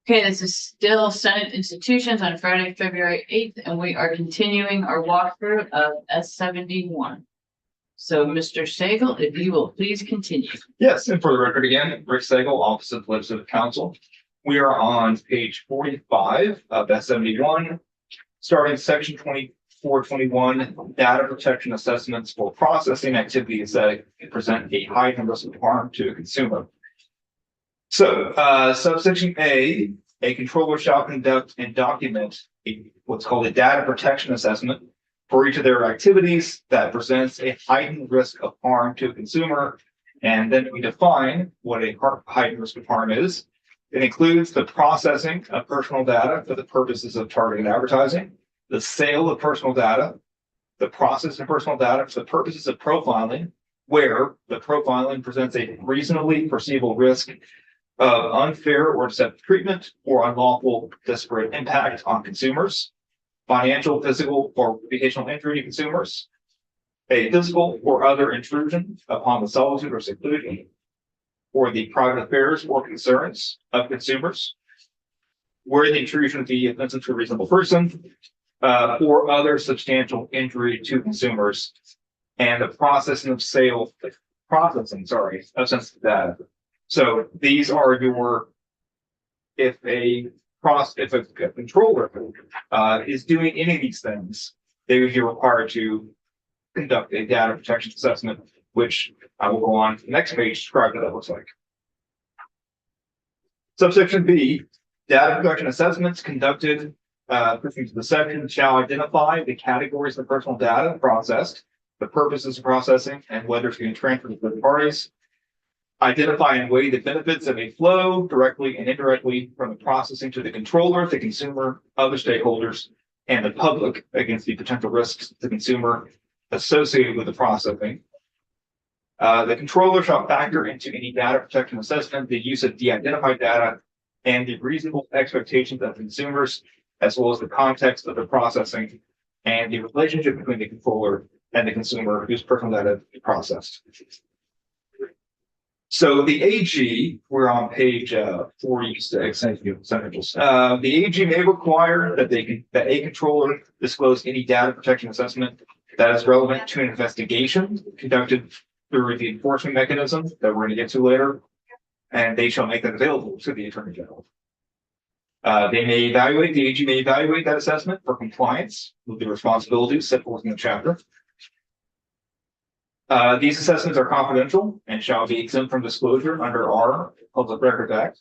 Okay, this is still Senate Institutions on Friday, February 8th, and we are continuing our walkthrough of S71. So, Mr. Sagal, if you will please continue. Yes, and for the record again, Rick Sagal, Office of Legislative Counsel. We are on page 45 of S71, starting section 2421, data protection assessments for processing activities that present a high risk of harm to a consumer. So, subsection A controller shall conduct and document what's called a data protection assessment for each of their activities that presents a heightened risk of harm to a consumer. And then we define what a heightened risk of harm is. It includes the processing of personal data for the purposes of targeted advertising, the sale of personal data, the process of personal data for the purposes of profiling, where the profiling presents a reasonably foreseeable risk of unfair or deceptive treatment or unlawful disparate impact on consumers, financial, physical, or reputational injury to consumers, a physical or other intrusion upon the solitude or seclusion, or the private affairs or concerns of consumers, where the intrusion would be offensive to a reasonable person, or other substantial injury to consumers, and the processing of sensitive data. So these are your, if a controller is doing any of these things, they would be required to conduct a data protection assessment, which I will go on to the next page to describe what that looks like. Subsection B, data protection assessments conducted pursuant to the section shall identify the categories of personal data processed, the purposes of processing, and whether it's being transferred to third parties. Identify and weigh the benefits that may flow directly and indirectly from the processing to the controller, the consumer, other stakeholders, and the public against the potential risks to the consumer associated with the processing. The controller shall factor into any data protection assessment the use of de-identified data and the reasonable expectations of consumers, as well as the context of the processing and the relationship between the controller and the consumer whose personal data is processed. So the AG, we're on page 46. Thank you. The AG may require that a controller disclose any data protection assessment that is relevant to an investigation conducted through the enforcement mechanism that we're going to get to later, and they shall make that available to the Attorney General. The AG may evaluate that assessment for compliance with the responsibilities set forth in the chapter. These assessments are confidential and shall be exempt from disclosure under our Public Records Act.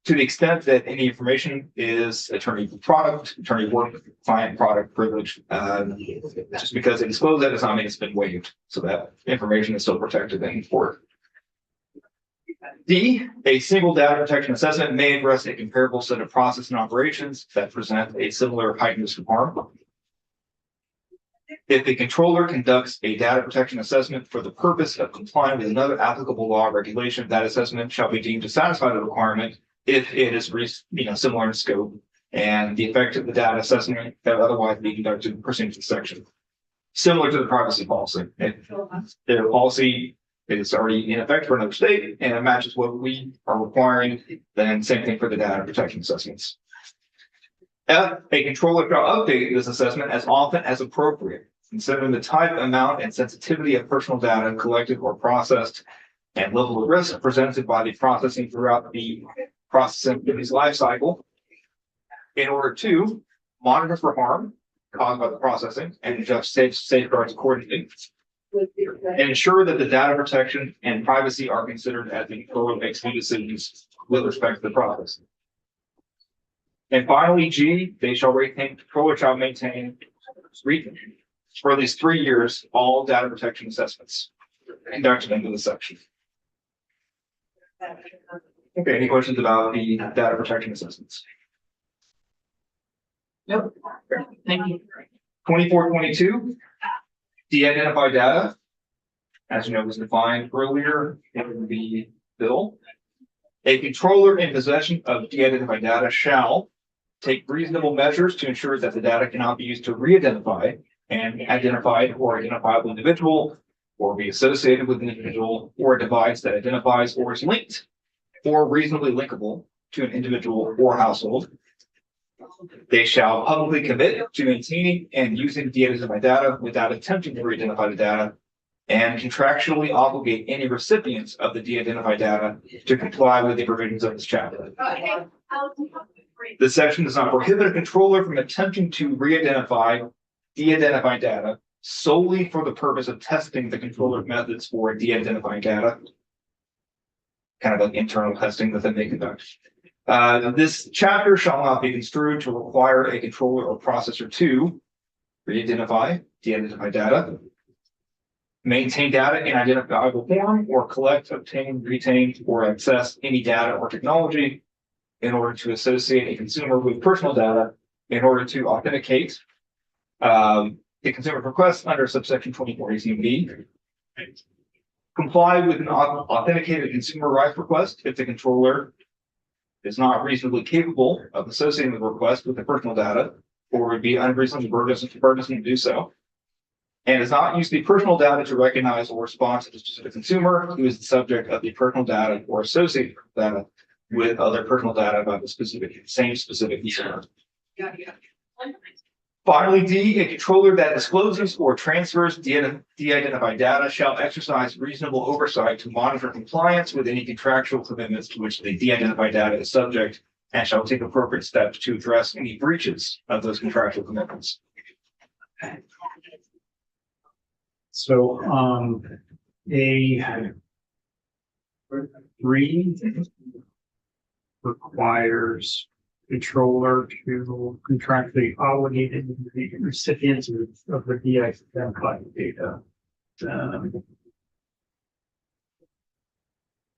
To the extent that any information is attorney product, attorney work, client product privilege, just because they disclose that does not mean it's been waived. So that information is still protected in court. D, a single data protection assessment may address a comparable set of process and operations that present a similar heightened risk of harm. If the controller conducts a data protection assessment for the purpose of complying with another applicable law or regulation, that assessment shall be deemed to satisfy the requirement if it is similar in scope and the effect of the data assessment that otherwise be conducted pursuant to the section. Similar to the privacy policy. If the policy is already in effect for another state and it matches what we are requiring, then same thing for the data protection assessments. F, a controller shall update this assessment as often as appropriate, considering the type, amount, and sensitivity of personal data collected or processed and level of risk presented by the processing throughout the processing life cycle, in order to monitor for harm caused by the processing and adjust safeguards accordingly, and ensure that the data protection and privacy are considered as the controller makes new decisions with respect to the process. And finally, G, controller shall maintain for at least 3 years all data protection assessments conducted under the section. Okay, any questions about the data protection assessments? Nope. Thank you. 2422, de-identified data, as you know, was defined earlier in the bill. A controller in possession of de-identified data shall take reasonable measures to ensure that the data cannot be used to re-identify an identified or identifiable individual, or be associated with an individual or a device that identifies or is linked or reasonably linkable to an individual or household. They shall publicly commit to maintaining and using de-identified data without attempting to re-identify the data, and contractually obligate any recipients of the de-identified data to comply with the provisions of this chapter. This section does not prohibit a controller from attempting to re-identify de-identified data solely for the purpose of testing the controller's methods for de-identifying data. Kind of like internal testing that they conduct. This chapter shall not be construed to require a controller or processor to re-identify de-identified data, maintain data in identifiable form, or collect, obtain, retain, or access any data or technology in order to associate a consumer with personal data in order to authenticate the consumer request under subsection 2418B. Comply with an authenticated consumer rights request if the controller is not reasonably capable of associating the request with the personal data, or would be unreasonably burdensome to do so, and does not use the personal data to recognize or respond to the specific consumer who is the subject of the personal data or associated data with other personal data about the same specific consumer. Finally, D, a controller that discloses or transfers de-identified data shall exercise reasonable oversight to monitor compliance with any contractual commitments to which the de-identified data is subject, and shall take appropriate steps to address any breaches of those contractual commitments. So, A3 requires controller to contractually obligated the recipients of the de-identified data. And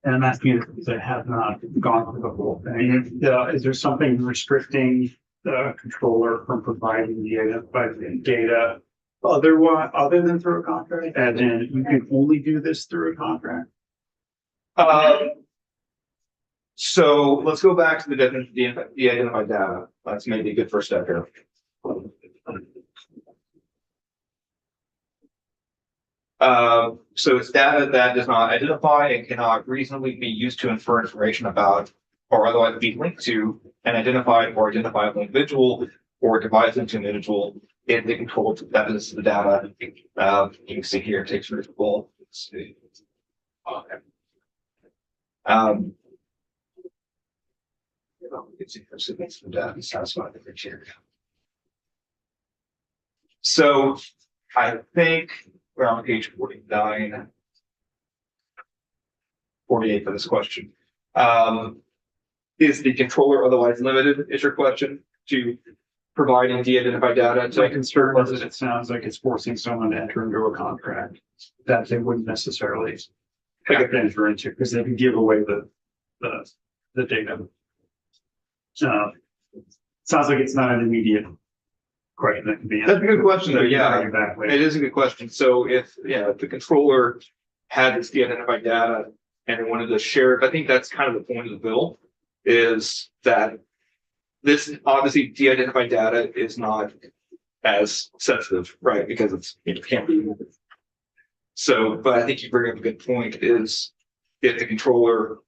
I'm asking it because I have not gone through the whole thing. Is there something restricting the controller from providing the identified data other than through a contract? And then you can only do this through a contract? So let's go back to the de-identified data. That's maybe a good first step here. So it's data that does not identify and cannot reasonably be used to infer information about or otherwise be linked to an identified or identifiable individual or device into an individual in the control that is the data. You can see here it takes reasonable. Let's see. So I think we're on page 49, 48 for this question. Is the controller otherwise limited, is your question, to providing de-identified data? My concern is that it sounds like it's forcing someone to enter into a contract that they wouldn't necessarily have to enter into because they can give away the data. Sounds like it's not an immediate question that can be answered. That's a good question though, yeah. It It is a good question. So if the controller had this de-identified data and wanted to share it, I think that's kind of the point of the bill, is that this obviously de-identified data is not as sensitive, right? Because it can't be. So, but I think you bring up a good point, is if the controller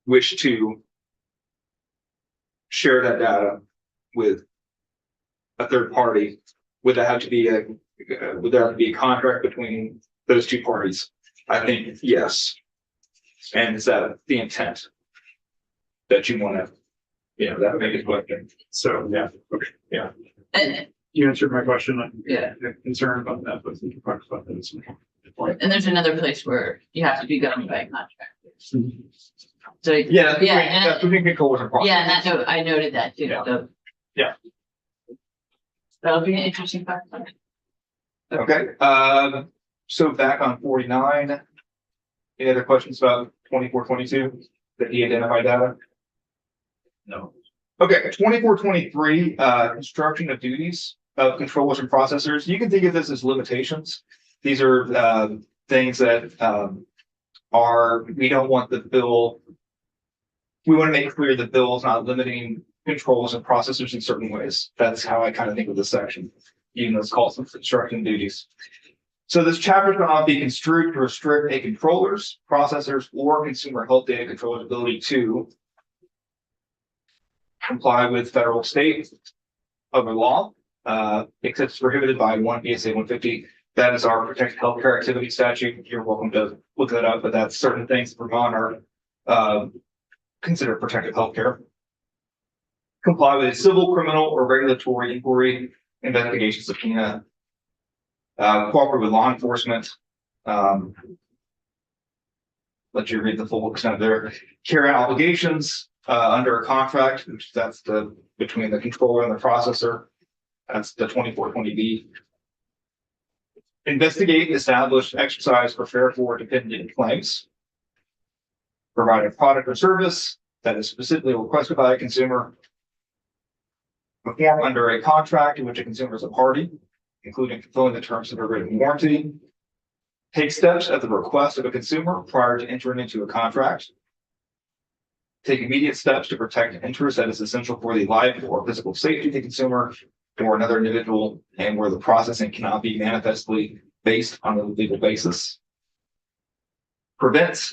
wish to share that data with a third party, would there have to be a contract between those two parties? I think yes. And is that the intent that you want to, that would make it question. So, yeah, okay, yeah. And, You answered my question. I'm yeah, concerned about that, but we can talk about that at some point. and there's another place where you have to be governed by a contract. So, Yeah, yeah, that's between controllers and processors. yeah, and that note, I noted that too. Yeah. So. Yeah. That'll be an interesting fact. Okay, so back on 49, any other questions about 2422, the de-identified data? No. Okay, 2423, construction of duties of controllers and processors. You can think of this as limitations. These are things that we don't want the bill. We want to make clear the bill is not limiting controllers and processors in certain ways. That's how I kind of think of this section, even though it's called some construction duties. So this chapter cannot be construed to restrict a controller's, processor's, or consumer health data controller's ability to comply with federal, state, other law, except it's prohibited by 1 BSA 150. That is our protected healthcare activity statute. You're welcome to look that up, but that's certain things that Vermont are considered protected healthcare. Comply with a civil, criminal, or regulatory inquiry, investigation, subpoena. Cooperate with law enforcement. Let you read the full extent of their carry out obligations under a contract, which that's the between the controller and the processor. That's the 2420B. Investigate, establish, exercise, prepare for dependent claims. Provide a product or service that is specifically requested by a consumer. Perform under a contract in which a consumer is a party, including fulfilling the terms of a written warranty. Take steps at the request of a consumer prior to entering into a contract. Take immediate steps to protect an interest that is essential for the life or physical safety of the consumer or another individual, and where the processing cannot be manifestly based on a legal basis. Prevent,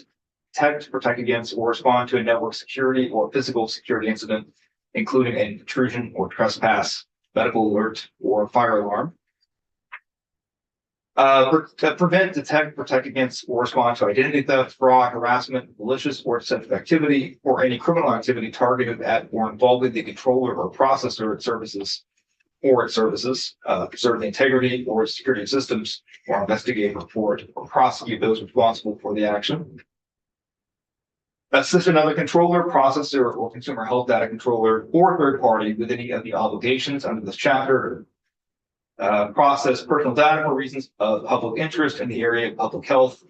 detect, protect against, or respond to a network security or physical security incident, including an intrusion or trespass, medical alert, or fire alarm. Prevent, detect, protect against, or respond to identity theft, fraud, harassment, malicious or deceptive activity, or any criminal activity targeted at or involving the controller or processor services or its services, preserve the integrity or its security systems, or investigate, report, or prosecute those responsible for the action. Assist another controller, processor, or consumer health data controller, or third party with any of the obligations under this chapter. Process personal data for reasons of public interest in the area of public health,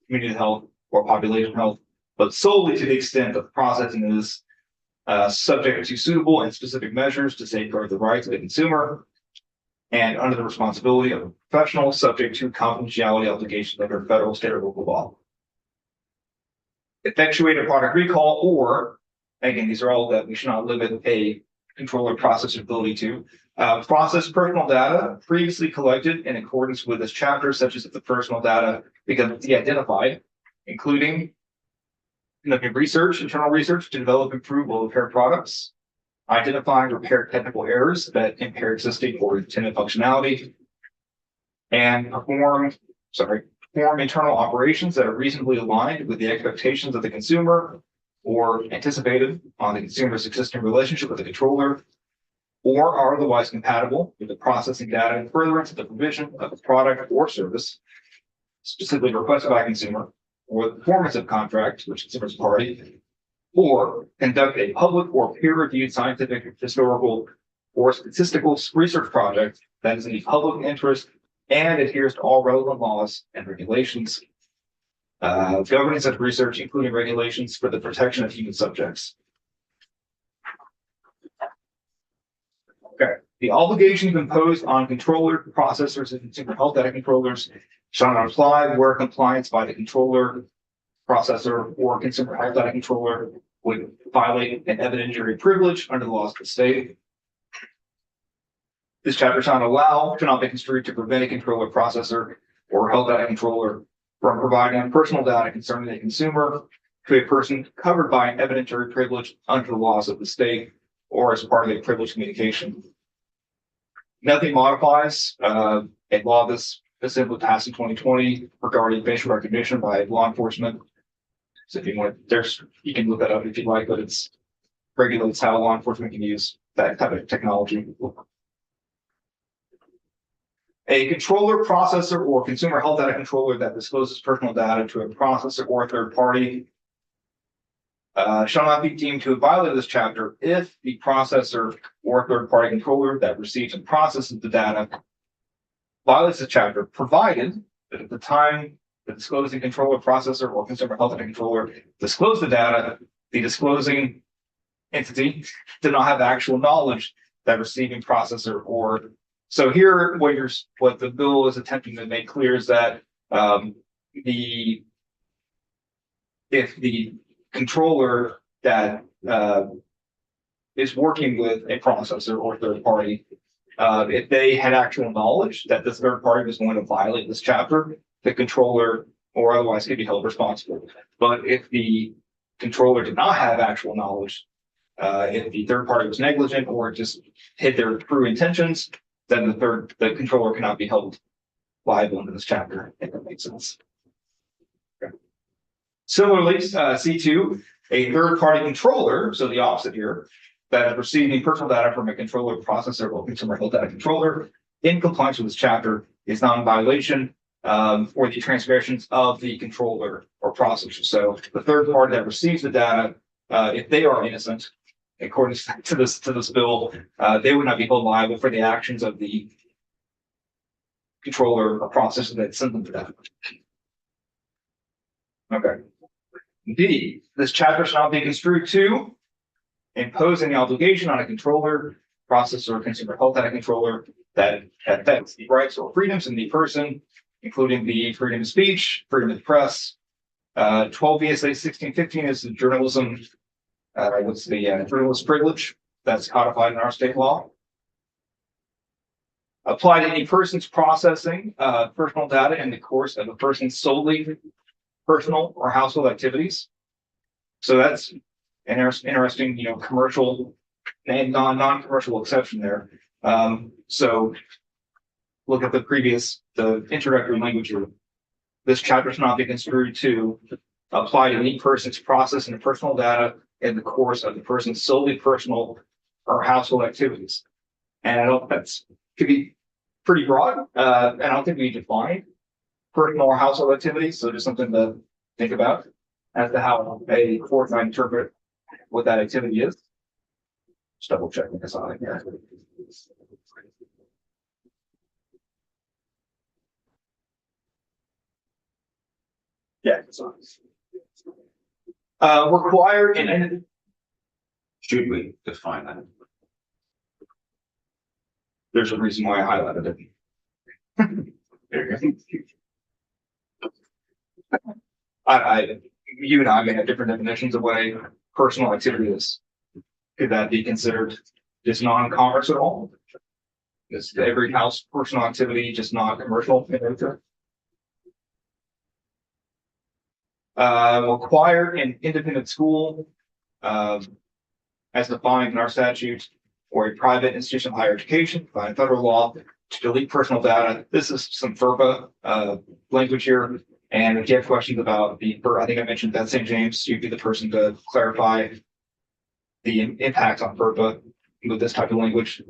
community health, or population health, but solely to the extent that the processing is subject to suitable and specific measures to safeguard the rights of the consumer and under the responsibility of a professional subject to confidentiality obligations under federal, state, or local law. Effectuate a product recall, or again, these are all that we should not limit a controller processor ability to. Process personal data previously collected in accordance with this chapter, such as if the personal data becomes de-identified, including conducting research, internal research to develop, improve, or repair products, identifying repair technical errors that impair existing or intended functionality, and perform internal operations that are reasonably aligned with the expectations of the consumer or anticipated on the consumer's existing relationship with the controller, or are otherwise compatible with the processing data in furtherance of the provision of a product or service specifically requested by a consumer, or the performance of contract, which consumer's party, or conduct a public or peer-reviewed scientific, historical, or statistical research project that is in the public interest and adheres to all relevant laws and regulations governing such research, including regulations for the protection of human subjects. Okay. The obligations imposed on controller, processors, and consumer health data controllers shall not apply where compliance by the controller, processor, or consumer health data controller would violate an evidentiary privilege under the laws of the state. This chapter shall not be construed to prevent a controller, processor, or health data controller from providing personal data concerning a consumer to a person covered by an evidentiary privilege under the laws of the state or as part of a privileged communication. Nothing modifies a law this simply passed in 2020 regarding facial recognition by law enforcement. So if you want, you can look that up if you'd like, but it's regulates how law enforcement can use that type of technology. A controller, processor, or consumer health data controller that discloses personal data to a processor or a third party shall not be deemed to have violated this chapter if the processor or third party controller that receives and processes the data violates the chapter, provided that at the time the disclosing controller, processor, or consumer health data controller disclosed the data, the disclosing entity did not have actual knowledge that receiving processor or so here what the bill is attempting to make clear is that if the controller that is working with a processor or third party If they had actual knowledge that this third party was going to violate this chapter, the controller or otherwise could be held responsible. But if the controller did not have actual knowledge, if the third party was negligent or just hid their true intentions, then the controller cannot be held liable under this chapter, if that makes sense. Okay. Similarly, C2, a third party controller, so the opposite here, that is receiving personal data from a controller, processor, or consumer health data controller in compliance with this chapter is not in violation for the transgressions of the controller or processor. So the third party that receives the data, if they are innocent, according to this bill, they would not be held liable for the actions of the controller or processor that sent them the data. Okay. D, this chapter shall not be construed to impose any obligation on a controller, processor, or consumer health data controller that affects the rights or freedoms of the person, including the freedom of speech, freedom of the press. 12 VSA 1615 is the journalism, journalist privilege that's codified in our state law. Apply to any person's processing personal data in the course of a person's solely personal or household activities. So that's an interesting, commercial and non-commercial exception there. So look at the introductory language here. This chapter should not be construed to apply to any person's processing of personal data in the course of the person's solely personal or household activities. And I don't, could be pretty broad. And I don't think we define personal or household activities. So just something to think about as to how a court might interpret what that activity is. Just double checking this on here. Yeah, it's on. Required in. Should we define that? There's a reason why I highlighted it. There you go. You and I may have different definitions of what a personal activity is. Could that be considered just non-commerce at all? Is every house personal activity just non-commercial in nature? Required in independent school, as defined in our statute, or a private institution of higher education by federal law to delete personal data. This is some FERPA language here. And if you have questions about I think I mentioned Beth St. James, you'd be the person to clarify the impact on FERPA with this type of language.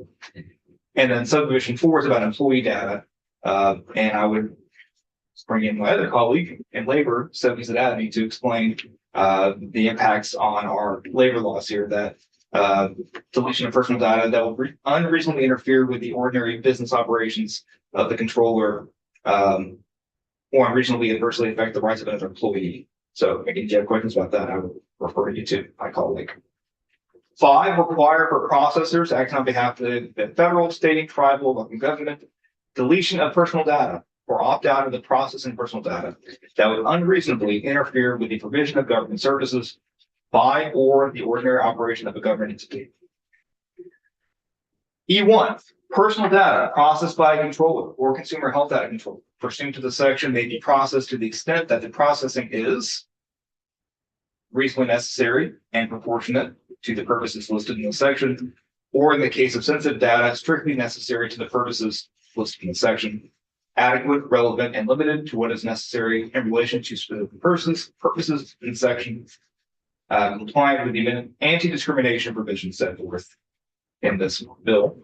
And then subdivision 4 is about employee data. And I would bring in my other colleague in labor, Sophie Zadadny, to explain the impacts on our labor laws here that deletion of personal data that will unreasonably interfere with the ordinary business operations of the controller or unreasonably adversely affect the rights of another employee. So again, if you have questions about that, I would refer you to my colleague. 5, require for processors acting on behalf of the federal, state, tribal, local government, deletion of personal data or opt out of the processing personal data that would unreasonably interfere with the provision of government services by or the ordinary operation of a government entity. E1, personal data processed by a controller or consumer health data controller pursuant to the section may be processed to the extent that the processing is reasonably necessary and proportionate to the purposes listed in the section, or in the case of sensitive data, strictly necessary to the purposes listed in the section, adequate, relevant, and limited to what is necessary in relation to specific purposes in the section, compliant with the anti-discrimination provisions set forth in this bill.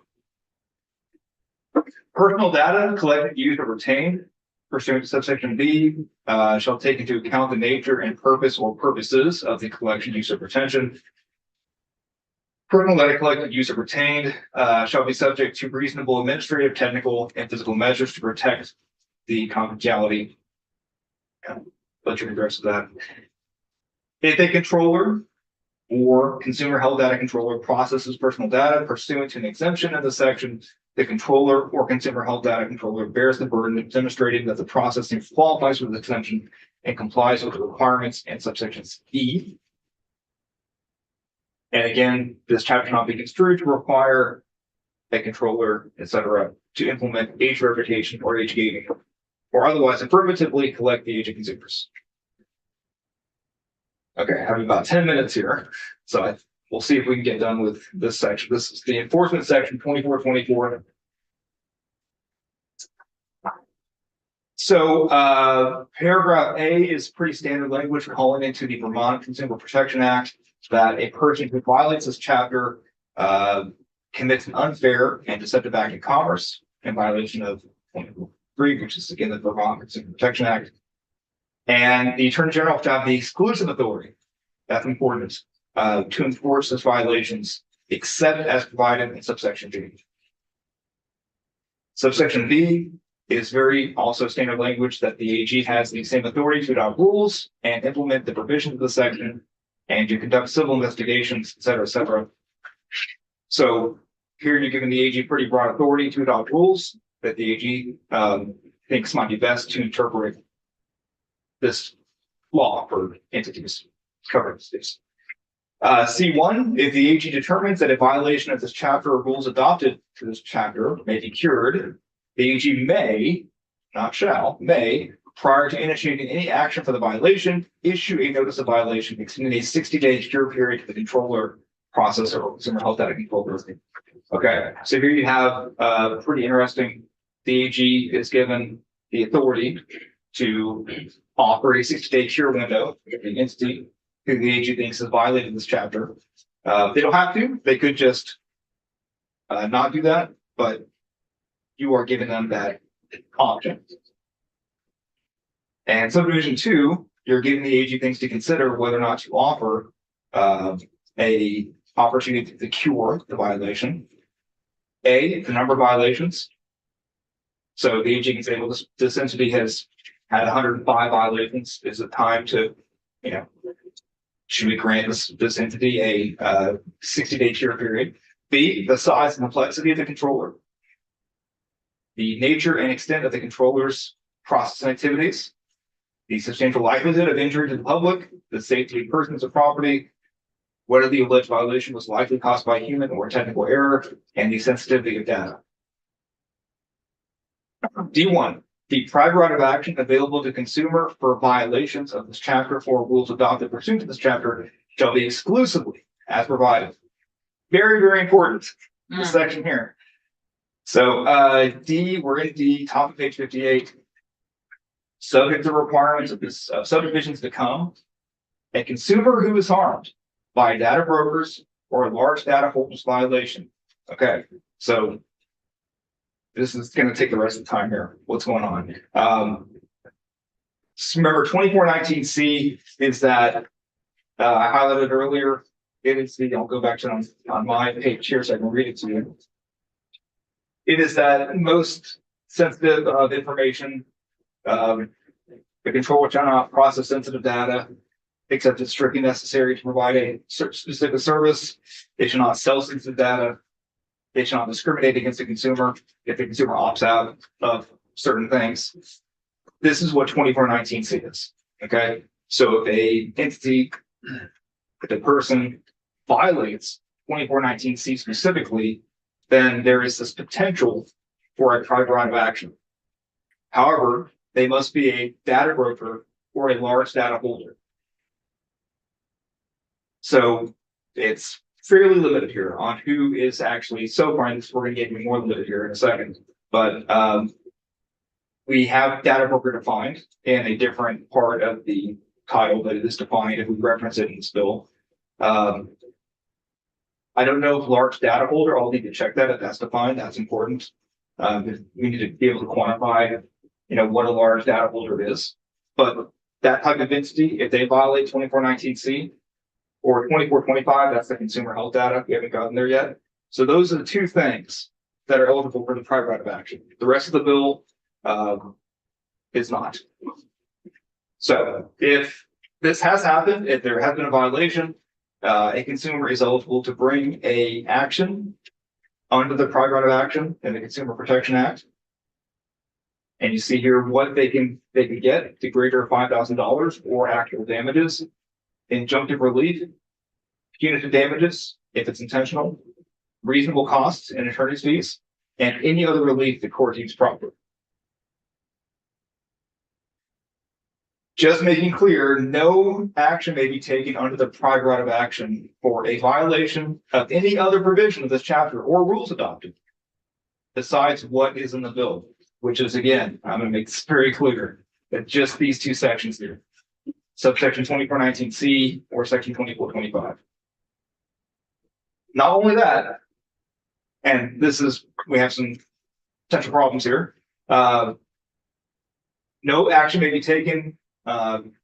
Personal data collected, used, or retained pursuant to subsection B shall take into account the nature and purpose or purposes of the collection, use, or retention. Personal data collected, used, or retained shall be subject to reasonable administrative, technical, and physical measures to protect the confidentiality. Let you address that. If a controller or consumer health data controller processes personal data pursuant to an exemption in the section, the controller or consumer health data controller bears the burden of demonstrating that the processing qualifies for the exemption and complies with the requirements in subsections E. And again, this chapter cannot be construed to require a controller, etc., to implement age verification or age gating, or otherwise affirmatively collect the age of consumers. Okay, I have about 10 minutes here, so we'll see if we can get done with this section. This is the enforcement section 2424. So paragraph A is pretty standard language calling into the Vermont Consumer Protection Act that a person who violates this chapter commits an unfair and deceptive act of commerce in violation of 3, which is again the Vermont Consumer Protection Act. And the Attorney General shall have the exclusive authority, that's important, to enforce such violations except as provided in subsection B. Subsection B is very also standard language that the AG has the same authority to adopt rules and implement the provisions of the section and to conduct civil investigations, et cetera, et cetera. So here you're giving the AG pretty broad authority to adopt rules that the AG thinks might be best to interpret this law for entities covered in this. C1, if the AG determines that a violation of this chapter or rules adopted to this chapter may be cured, the AG may, not shall, may, prior to initiating any action for the violation, issue a notice of violation extending a 60-day cure period to the controller, processor, or consumer health data controller. Okay, so here you have pretty interesting. The AG is given the authority to offer a 60-day cure window to the entity who the AG thinks has violated this chapter. They don't have to. They could just not do that, but you are giving them that option. And subdivision 2, you're giving the AG things to consider whether or not to offer a opportunity to cure the violation. A, the number of violations. So the AG can say, well, this entity has had 105 violations. Is it time to, should we grant this entity a 60-day cure period? B, the size and complexity of the controller. The nature and extent of the controller's processing activities. The substantial likelihood of injury to the public, the safety of persons or property, whether the alleged violation was likely caused by human or technical error, and the sensitivity of data. D1, the private right of action available to consumer for violations of this chapter or rules adopted pursuant to this chapter shall be exclusively as provided. Very, very important, this section here. So D, we're in D, top of page 58. Subject to requirements of this subdivisions to come, a consumer who is harmed by data brokers or a large data holders violation. Okay, so this is going to take the rest of the time here. What's going on? Remember, 2419C is that I highlighted earlier. It is the, I'll go back to it on my page here so I can read it to you. It is that most sensitive of information. The controller shall not process sensitive data except it's strictly necessary to provide a specific service. They shall not sell sensitive data. They shall not discriminate against the consumer if the consumer opts out of certain things. This is what 2419C is. Okay, so if a entity, if the person violates 2419C specifically, then there is this potential for a private right of action. However, they must be a data broker or a large data holder. So it's fairly limited here on who is actually, so far, and we're going to get even more limited here in a second, but we have data broker defined in a different part of the title, but it is defined if we reference it in this bill. I don't know if large data holder, I'll need to check that if that's defined, that's important. We need to be able to quantify what a large data holder is, but that type of entity, if they violate 2419C or 2425, that's the consumer health data. We haven't gotten there yet. So those are the two things that are eligible for the private right of action. The rest of the bill is not. So if this has happened, if there has been a violation, a consumer is eligible to bring a action under the private right of action in the Consumer Protection Act. And you see here what they can get to greater $5,000 or actual damages, injunctive relief, punitive damages if it's intentional, reasonable costs and attorney's fees, and any other relief the court deems proper. Just making clear, no action may be taken under the private right of action for a violation of any other provision of this chapter or rules adopted besides what is in the bill, which is, again, I'm going to make this very clear, that just these two sections here, subsection 2419C or section 2425. Not only that, and this is, we have some potential problems here. No action may be taken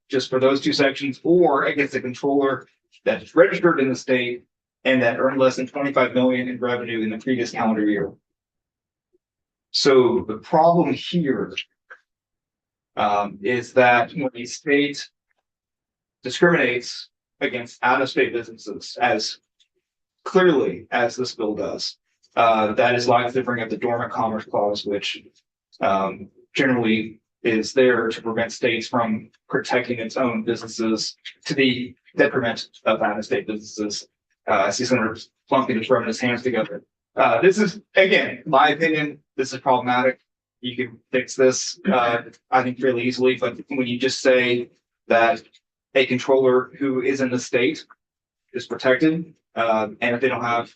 just for those two sections or against a controller that's registered in the state and that earned less than 25 million in revenue in the previous calendar year. So the problem here is that when the state discriminates against out-of-state businesses as clearly as this bill does, that is likely to bring up the Dormant Commerce Clause, which generally is there to prevent states from protecting its own businesses to the detriment of out-of-state businesses. I see Senator Plunkett just rubbing his hands together. This is, again, my opinion, this is problematic. You can fix this, I think, fairly easily, but when you just say that a controller who is in the state is protected, and if they have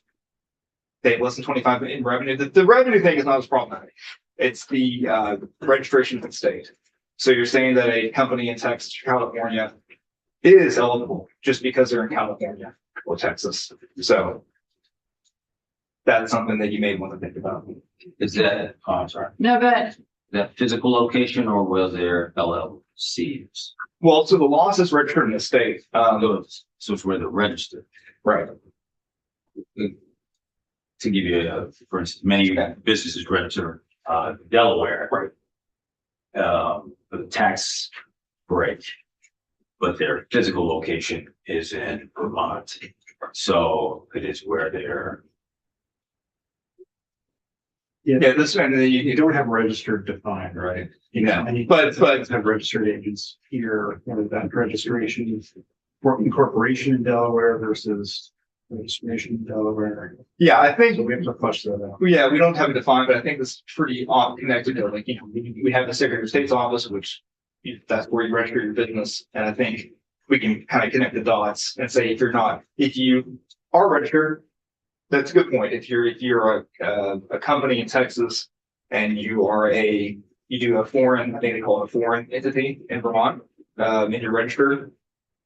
less than 25 in revenue, the revenue thing is not as problematic. It's the registration of the state. So you're saying that a company in Texas or California is eligible just because they're in California or Texas. So that's something that you may want to think about. Is that, oh, I'm sorry, No, but that physical location or was there LLCs? Well, so the law says registered in the state. So it's where they're registered. Right. To give you, for instance, many businesses register Delaware. Right. For the tax break, but their physical location is in Vermont. So it is where they're. Yeah, this and You don't have registered defined, right? Yeah, And you but have registered agents here, whether that registration for incorporation in Delaware versus registration in Delaware. yeah, I think So we have to flush that out. yeah, we don't have it defined, but I think this is pretty connected to, like, we have the Secretary of State's office, which that's where you register your business. And I think we can kind of connect the dots and say, if you are registered, that's a good point. If you're a company in Texas and you do a foreign, I think they call it a foreign entity in Vermont, and you're registered,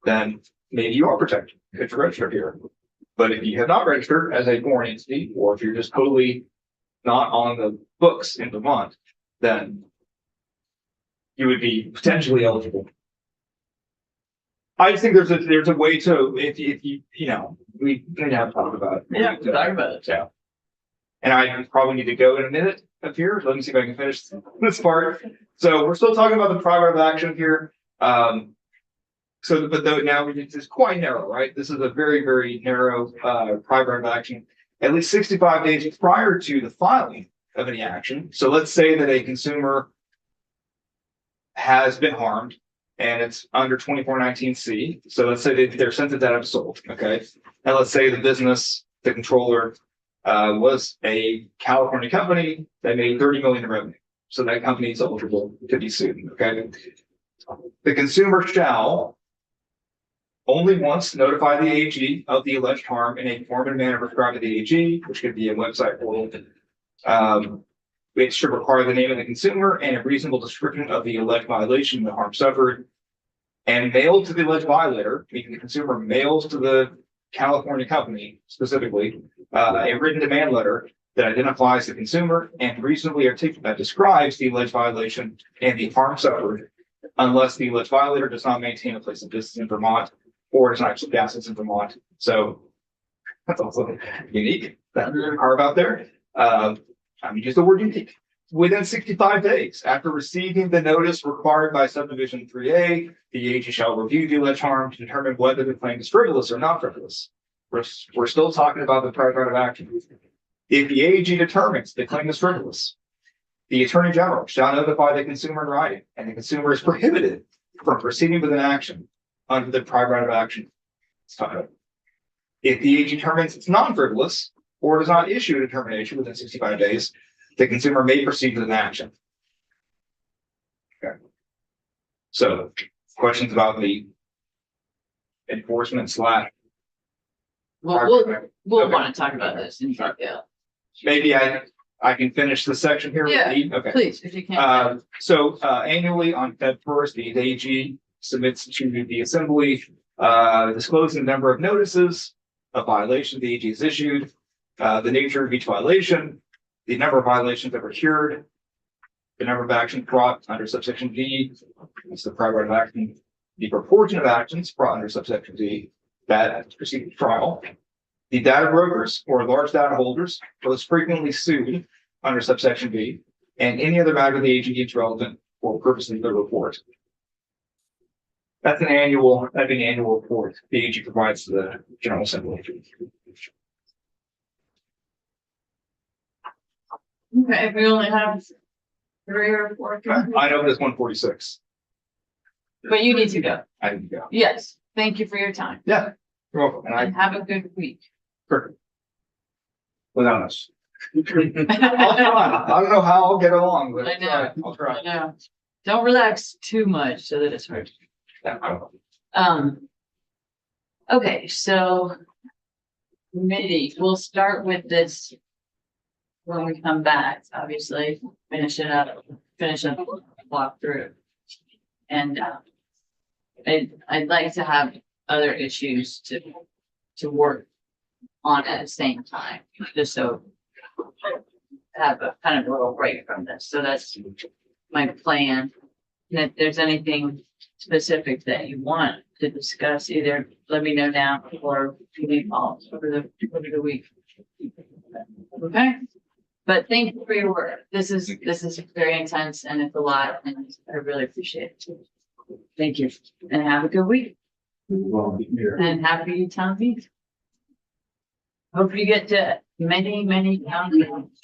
then maybe you are protected if you're registered here. But if you have not registered as a foreign entity, or if you're just totally not on the books in Vermont, then you would be potentially eligible. I just think there's a way to, if you we need to have a talk about it. yeah, talk about it. Yeah. And I probably need to go in a minute up here. Let me see if I can finish this part. So we're still talking about the private right of action here. But though now it's quite narrow, right? This is a very, very narrow private right of action. At least 65 days prior to the filing of any action. So let's say that a consumer has been harmed and it's under 2419C. So let's say they're sent to data sold, okay? And let's say the business, the controller, was a California company that made 30 million in revenue. So that company is eligible to be sued, okay? The consumer shall only once notify the AG of the alleged harm in a form and manner prescribed to the AG, which could be a website portal. It should require the name of the consumer and a reasonable description of the alleged violation, the harm suffered, and mailed to the alleged violator, meaning the consumer mails to the California company specifically, a written demand letter that identifies the consumer and reasonably describes the alleged violation and the harm suffered, unless the alleged violator does not maintain a place of business in Vermont or does not keep assets in Vermont. So that's also unique. That carve out there. I mean, use the word unique. Within 65 days after receiving the notice required by subdivision 3A, the AG shall review the alleged harm to determine whether the claim is frivolous or not frivolous. We're still talking about the private right of action. If the AG determines the claim is frivolous, the Attorney General shall notify the consumer in writing, and the consumer is prohibited from proceeding with an action under the private right of action. If the AG determines it's non-frivolous, or does not issue a determination within 65 days, the consumer may proceed with an action. Okay. So questions about the enforcement slash. We'll Okay. want to talk about this in detail. Maybe I can finish the section here. with Yeah. E? Okay. Please, if you can. Annually on Feb 1st, the AG submits to the assembly, disclosing the number of notices of violation the AG has issued, the nature of each violation, the number of violations that were cured, the number of actions brought under subsection D, that's the prior right of action, the proportion of actions brought under subsection D that preceded trial, the data brokers or large data holders most frequently sued under subsection B, and any other matter the AG deems relevant for purposes of the report. That'd be an annual report the AG provides to the General Assembly. Okay, if we only have 3 or 4. I know there's 146. But you need to go. I didn't go. Yes, thank you for your time Yeah, you're welcome. And and have a good week. perfect. Without us. I'll try. I don't know how I'll get along, but I know. I'll try. I know. Don't relax too much so that it's hard. Yeah. Okay, so committee, we'll start with this when we come back, obviously, finish up, walk through. And I'd like to have other issues to work on at the same time, just so have a kind of a little break from this. So that's my plan. And if there's anything specific that you want to discuss, either let me know now or give me calls over the week. Okay? But thank you for your work. This is very intense and it's a lot and I really appreciate it. Thank you and have a good week and happy town meeting. Hope you get to many town meetings.